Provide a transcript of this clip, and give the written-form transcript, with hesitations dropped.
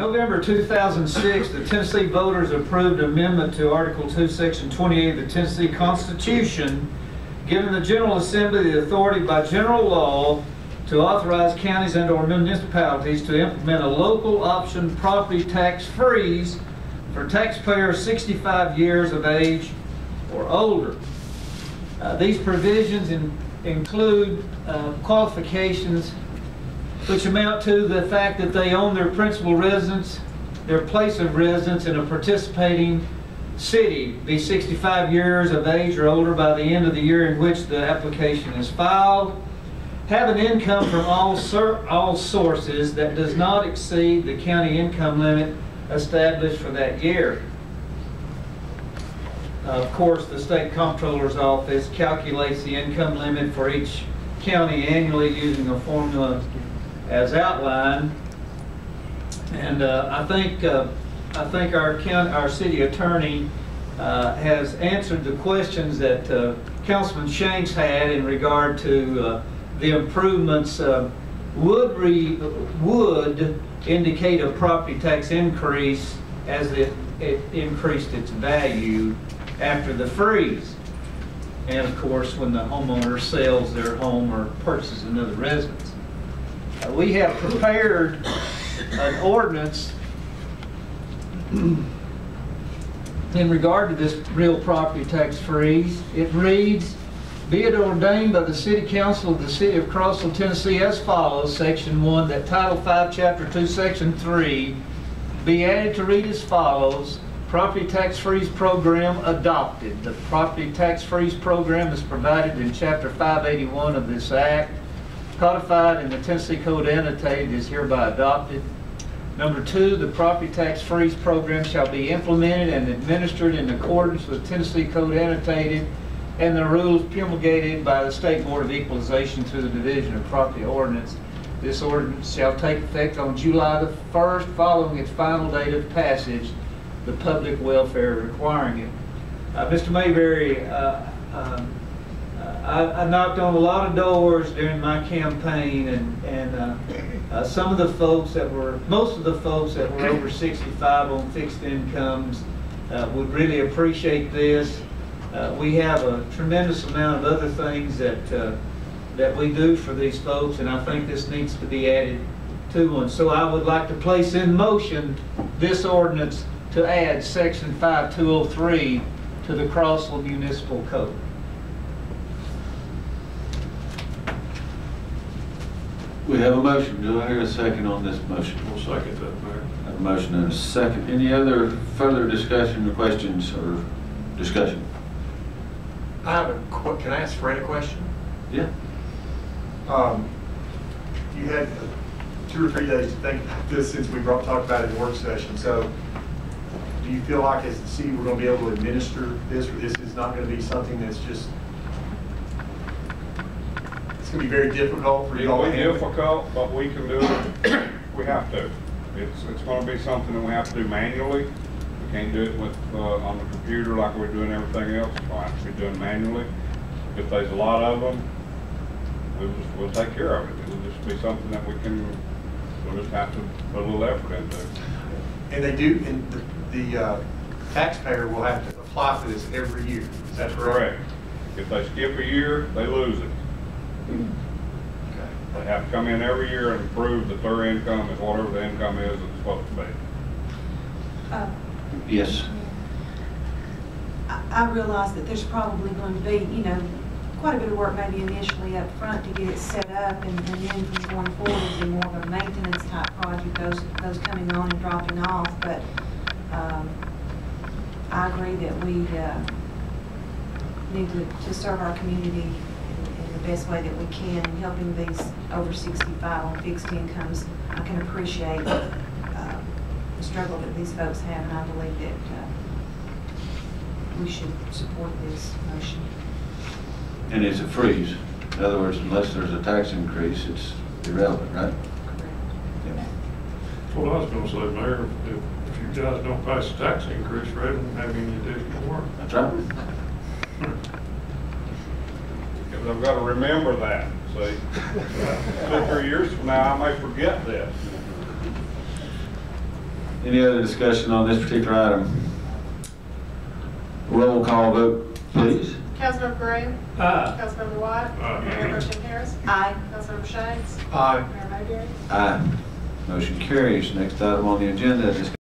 November 2006, the Tennessee voters approved amendment to Article 2, Section 28 of the Tennessee Constitution, giving the General Assembly the authority by general law to authorize counties and/or municipalities to implement a local option property tax freeze for taxpayers 65 years of age or older. These provisions include qualifications which amount to the fact that they own their principal residence, their place of residence in a participating city, be 65 years of age or older by the end of the year in which the application is filed, have an income from all sources that does not exceed the county income limit established for that year. Of course, the State Comptroller's Office calculates the income limit for each county annually using a formula as outlined. And I think our city attorney has answered the questions that Councilman Shanks had in regard to the improvements would indicate a property tax increase as it increased its value after the freeze. And of course, when the homeowner sells their home or purchases another residence. We have prepared an ordinance in regard to this real property tax freeze. It reads, "Be it ordained by the City Council of the City of Crossville, Tennessee as follows, Section 1, that Title 5, Chapter 2, Section 3 be added to read as follows, Property Tax Freeze Program adopted. The Property Tax Freeze Program is provided in Chapter 581 of this Act. Codified in the Tennessee Code annotated is hereby adopted. Number 2, the Property Tax Freeze Program shall be implemented and administered in accordance with Tennessee Code annotated and the rules promulgated by the State Board of Equalization through the Division of Property Ordinance. This ordinance shall take effect on July the 1st following its final date of passage, the public welfare requiring it." Mr. Mayberry, I knocked on a lot of doors during my campaign, and some of the folks that were, most of the folks that were over 65 on fixed incomes would really appreciate this. We have a tremendous amount of other things that we do for these folks, and I think this needs to be added to one. So I would like to place in motion this ordinance to add Section 5203 to the Crossville Municipal Code. We have a motion. Do I hear a second on this motion? We'll second that, Mayor. I have a motion and a second. Any other further discussion or questions or discussion? I have can I ask Fred a question? Yeah. You had 2 or 3 days to think about this since we talked about it in the work session. So do you feel like as the city we're going to be able to administer this, or this is not going to be something that's just, it's going to be very difficult for you all to handle? It'll be difficult, but we can do it. We have to. It's going to be something that we have to do manually. We can't do it with on the computer like we're doing everything else. We'll have to be doing manually. If there's a lot of them, we'll take care of it. It'll just be something that we'll just have to put a little effort into. And they do, and the taxpayer will have to apply for this every year. Is that correct? If they skip a year, they lose it. Okay. They have to come in every year and prove that their income is whatever the income is it's supposed to be. Yes. I realize that there's probably going to be, quite a bit of work maybe initially up front to get it set up, and then from going forward it'll be more of a maintenance type project, those coming on and dropping off. But I agree that we need to serve our community in the best way that we can, and helping these over 65 on fixed incomes. I can appreciate the struggle that these folks have, and I believe that we should support this motion. And it's a freeze. In other words, unless there's a tax increase, it's irrelevant, right? Correct. Yeah. Well, I was going to say, Mayor, if you guys don't pass the tax increase rate, we won't have any additional work. That's right. Because I've got to remember that. See, 2 or 3 years from now, I may forget this. Any other discussion on this particular item? Roll call vote, please. Councilmember Graham. Aye. Councilmember White. Mayor Pro Tem Harris. Aye. Councilmember Shanks. Aye. Mayor Mayberry. Aye. Motion carries. Next item on the agenda, discussion